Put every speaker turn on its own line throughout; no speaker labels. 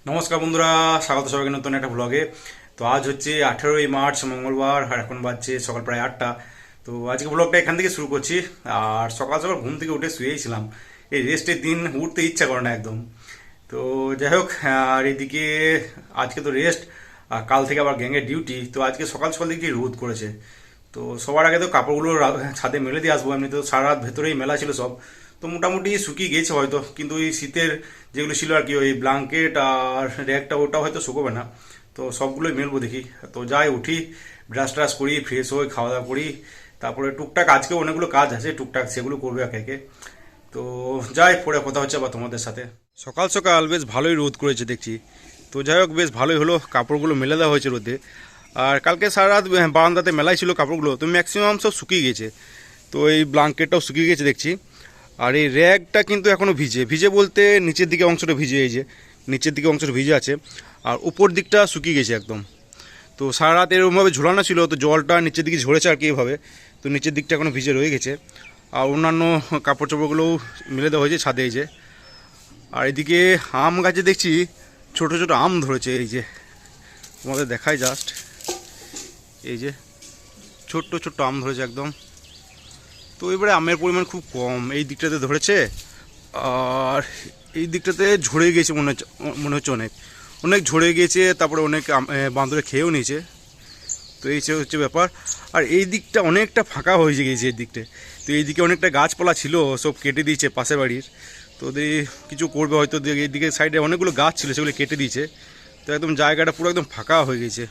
নমস্কার বন্ধুরা, স্বাগত সবাইকে নতুন একটা ব্লগে। তো আজ হচ্ছে 18ই মার্চ, মঙ্গলবার, আর এখন বাজছে সকাল প্রায় 8টা। তো আজকে ব্লগটা এখান থেকে শুরু করছি। আর সকাল সকাল ঘুম থেকে উঠে শুয়েছিলাম, এই রেস্টের দিন উঠতে ইচ্ছা করে না একদম। তো যাই হোক, আর এদিকে আজকে তো রেস্ট, আর কাল থেকে আবার গ্যাংয়ে ডিউটি। তো আজকে সকাল সকাল দিকে রোদ করেছে। তো সবার আগে তো কাপড়গুলো ছাদে মেলে দিয়ে আসবো। এমনি তো সারা রাত ভেতরেই মেলা ছিল সব, তো মোটামুটি শুকিয়ে গেছে হয়তো। কিন্তু ওই শীতের যেগুলো ছিল আর কি, ওই ব্ল্যাঙ্কেট আর র্যাকটা, ওটা হয়তো শুকোবে না। তো সবগুলোই মেলবো দেখি। তো যাই উঠি, ব্রাশ ট্রাশ করি, ফ্রেশ হই, খাওয়া দাওয়া করি। তারপরে টুকটাক আজকে অনেকগুলো কাজ আছে, টুকটাক সেগুলো করবে একে একে। তো যাই, পরে কথা হচ্ছে আবার তোমাদের সাথে। সকাল সকাল বেশ ভালোই রোদ করেছে দেখছি। তো যাই হোক, বেশ ভালোই হলো, কাপড়গুলো মেলে দেওয়া হয়েছে রোদে। আর কালকে সারা রাত বারান্দাতে মেলাই ছিল কাপড়গুলো, তো ম্যাক্সিমাম সব শুকিয়ে গেছে। তো এই ব্ল্যাঙ্কেটটাও শুকিয়ে গেছে দেখছি। আর এই র্যাগটা কিন্তু এখনও ভিজে ভিজে বলতে নিচের দিকে অংশটা ভিজে, এই যে নিচের দিকে অংশটা ভিজে আছে, আর উপর দিকটা শুকিয়ে গেছে একদম। তো সারা রাত এরকমভাবে ঝোলানো ছিল, তো জলটা নিচের দিকে ঝরেছে আর কি এভাবে। তো নিচের দিকটা এখনও ভিজে রয়ে গেছে। আর অন্যান্য কাপড় চোপড়গুলোও মেলে দেওয়া হয়েছে ছাদে, এই যে। আর এদিকে আম গাছে দেখছি ছোট ছোট আম ধরেছে, এই যে তোমাদের দেখায় জাস্ট, এই যে ছোট্ট ছোট্ট আম ধরেছে একদম। তো এবারে আমের পরিমাণ খুব কম এই দিকটাতে ধরেছে। আর এই দিকটাতে ঝরে গিয়েছে মনে হচ্ছে অনেক অনেক ঝরে গিয়েছে। তারপরে অনেক বান্দরে খেয়েও নিয়েছে। তো এই হচ্ছে ব্যাপার। আর এই দিকটা অনেকটা ফাঁকা হয়ে গিয়েছে এই দিকটা। তো এই দিকে অনেকটা গাছপালা ছিল, সব কেটে দিয়েছে পাশে বাড়ির। তো ওদের কিছু করবে হয়তো, এইদিকে সাইডে অনেকগুলো গাছ ছিল, সেগুলো কেটে দিয়েছে। তো একদম জায়গাটা পুরো একদম ফাঁকা হয়ে গেছে।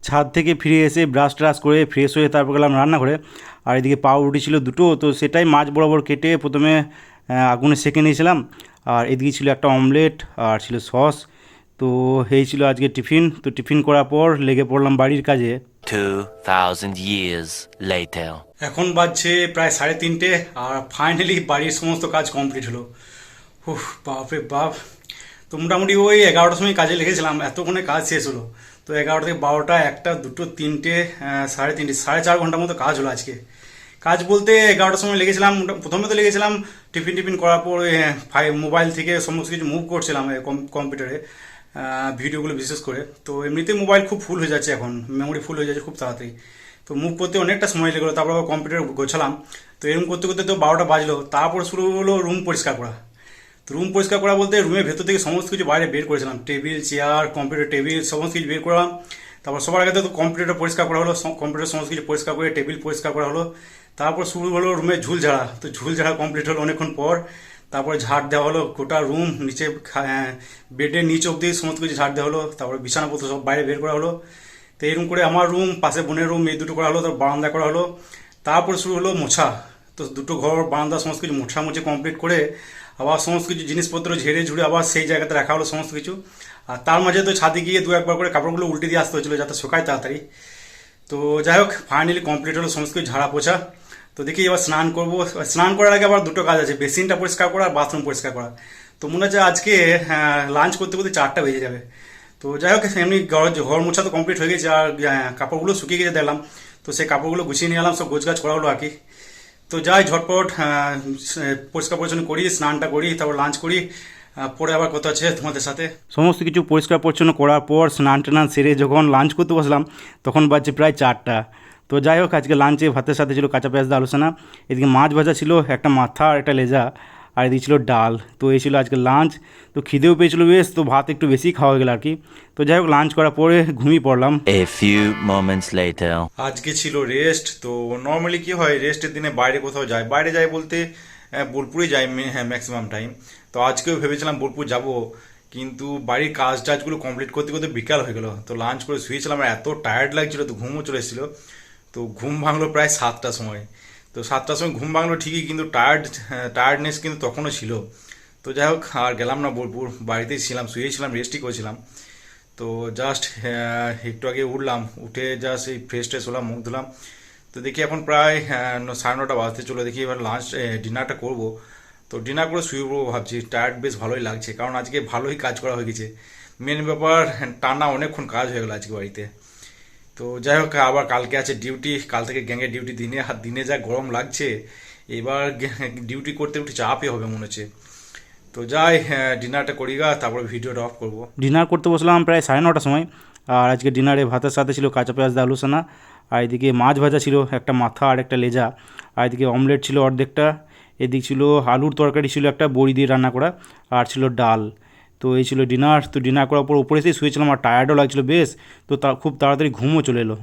ছাদ থেকে ফিরে এসে ব্রাশ ট্রাশ করে ফ্রেশ হয়ে তারপর গেলাম রান্না করে। আর এদিকে পাউরুটি ছিল দুটো, তো সেটাই মাছ বরাবর কেটে প্রথমে আগুনে সেঁকে নিয়েছিলাম। আর এদিকে ছিল একটা অমলেট, আর ছিল সস। তো এই ছিল আজকে টিফিন। তো টিফিন করার পর লেগে পড়লাম বাড়ির কাজে।
2000 years later.
এখন বাজছে প্রায় 3:30, আর ফাইনালি বাড়ির সমস্ত কাজ কমপ্লিট হলো। উফ, বাপরে বাপ। তো মোটামুটি ওই 11টার সময় কাজে লেগেছিলাম, এতক্ষণে কাজ শেষ হলো। তো 11 থেকে 12টা, 1টা, 2টো, 3টে, 3:30, 4.5 ঘন্টার মতো কাজ হলো আজকে। কাজ বলতে 11টার সময় লেগেছিলাম, প্রথমে তো লেগেছিলাম টিফিন টিফিন করার পর মোবাইল থেকে সমস্ত কিছু মুভ করছিলাম কম্পিউটারে, ভিডিওগুলো বিশেষ করে। তো এমনিতেই মোবাইল খুব ফুল হয়ে যাচ্ছে এখন, মেমোরি ফুল হয়ে যাচ্ছে খুব তাড়াতাড়ি। তো মুভ করতে অনেকটা সময় লেগেলো, তারপর আবার কম্পিউটার গোছালাম। তো এরকম করতে করতে তো 12টা বাজলো। তারপর শুরু হলো রুম পরিষ্কার করা। তো রুম পরিষ্কার করা বলতে রুমের ভেতর থেকে সমস্ত কিছু বাইরে বের করেছিলাম, টেবিল, চেয়ার, কম্পিউটার টেবিল, সমস্ত কিছু বের করলাম। তারপর সবার আগে তো কম্পিউটার পরিষ্কার করা হলো, কম্পিউটার সমস্ত কিছু পরিষ্কার করে টেবিল পরিষ্কার করা হলো। তারপর শুরু হলো রুমের ঝুল ঝাড়া। তো ঝুল ঝাড়া কমপ্লিট হলো অনেকক্ষণ পর। তারপরে ঝাড় দেওয়া হলো গোটা রুম, নিচে বেডের নিচ অব্দি সমস্ত কিছু ঝাড় দেওয়া হলো। তারপরে বিছানাপত্র সব বাইরে বের করা হলো। তো এরকম করে আমার রুম, পাশে বোনের রুম, এই দুটো করা হলো। তারপর বারান্দা করা হলো। তারপর শুরু হলো মোছা। তো দুটো ঘর, বারান্দা সমস্ত কিছু মোছামুছি কমপ্লিট করে আবার সমস্ত কিছু জিনিসপত্র ঝেড়ে ঝুড়ে আবার সেই জায়গাতে রাখা হলো সমস্ত কিছু। আর তার মাঝে তো ছাদে গিয়ে দু একবার করে কাপড়গুলো উল্টে দিয়ে আসতে হচ্ছিলো যাতে শুকায় তাড়াতাড়ি। তো যাই হোক, ফাইনালি কমপ্লিট হলো সমস্ত কিছু ঝাড়া পোছা। তো দেখি এবার স্নান করবো। স্নান করার আগে আবার দুটো কাজ আছে, বেসিনটা পরিষ্কার করা আর বাথরুম পরিষ্কার করা। তো মনে হচ্ছে আজকে লাঞ্চ করতে করতে 4টা বেজে যাবে। তো যাই হোক, এমনি ঘর মোছা তো কমপ্লিট হয়ে গেছে, আর কাপড়গুলো শুকিয়ে গেছে দেখলাম। তো সেই কাপড়গুলো গুছিয়ে নিয়ে এলাম, সব গোছগাছ করা হলো আর কি। তো যাই ঝটপট পরিষ্কার পরিচ্ছন্ন করি, স্নানটা করি, তারপর লাঞ্চ করি। পরে আবার কথা আছে তোমাদের সাথে। সমস্ত কিছু পরিষ্কার পরিচ্ছন্ন করার পর স্নান টান সেরে যখন লাঞ্চ করতে বসলাম, তখন বাজছে প্রায় 4টা। তো যাই হোক, আজকে লাঞ্চে ভাতের সাথে ছিল কাঁচা পেঁয়াজ দিয়ে আলোচনা। এদিকে মাছ ভাজা ছিল, একটা মাথা আর একটা লেজা। আর এদিকে ছিল ডাল। তো এই ছিল আজকে লাঞ্চ। তো খিদেও পেয়েছিল বেশ, তো ভাত একটু বেশি খাওয়া হয়ে গেল আর কি। তো যাই হোক, লাঞ্চ করার পরে ঘুমিয়ে পড়লাম।
A few moments later.
আজকে ছিল রেস্ট। তো নর্মালি কি হয়, রেস্টের দিনে বাইরে কোথাও যায়, বাইরে যায় বলতে বোলপুরে যাই হ্যাঁ ম্যাক্সিমাম টাইম। তো আজকেও ভেবেছিলাম বোলপুর যাব, কিন্তু বাড়ির কাজ টাজগুলো কমপ্লিট করতে করতে বিকাল হয়ে গেল। তো লাঞ্চ করে শুয়েছিলাম, আর এত টায়ার্ড লাগছিল, তো ঘুমও চলে এসেছিলো। তো ঘুম ভাঙলো প্রায় 7টার সময়। তো 7টার সময় ঘুম ভাঙলো ঠিকই, কিন্তু টায়ার্ডনেস কিন্তু তখনও ছিল। তো যাই হোক, আর গেলাম না বোলপুর, বাড়িতেই ছিলাম, শুয়েছিলাম, রেস্টই করেছিলাম। তো জাস্ট একটু আগে উঠলাম, উঠে জাস্ট এই ফ্রেশ ট্রেশ হলাম, মুখ ধুলাম। তো দেখি এখন প্রায় 9:30 বাজতে চলো, দেখি এবার লাঞ্চ ডিনারটা করবো। তো ডিনার করে শুয়ে পড়বো ভাবছি, টায়ার্ড বেশ ভালোই লাগছে, কারণ আজকে ভালোই কাজ করা হয়ে গেছে। মেন ব্যাপার, টানা অনেকক্ষণ কাজ হয়ে গেলো আজকে বাড়িতে। তো যাই হোক, আবার কালকে আছে ডিউটি, কাল থেকে গ্যাংয়ে ডিউটি। দিনে যা গরম লাগছে, এবার ডিউটি করতে একটু চাপই হবে মনে হচ্ছে। তো যাই ডিনারটা করি গা, তারপরে ভিডিওটা অফ করবো।
ডিনার করতে বসলাম প্রায় 9:30টার সময়। আর আজকে ডিনারে ভাতের সাথে ছিল কাঁচা পেঁয়াজ দিয়ে আলু সানা, আর এদিকে মাছ ভাজা ছিল একটা মাথা আর একটা লেজা, আর এদিকে অমলেট ছিল অর্ধেকটা, এদিক ছিল আলুর তরকারি ছিল একটা বড়ি দিয়ে রান্না করা, আর ছিল ডাল। তো এই ছিল ডিনার। তো ডিনার করার পর উপরে এসে শুয়েছিলাম আর টায়ার্ডও লাগছিলো বেশ, তো খুব তাড়াতাড়ি ঘুমও চলে এলো।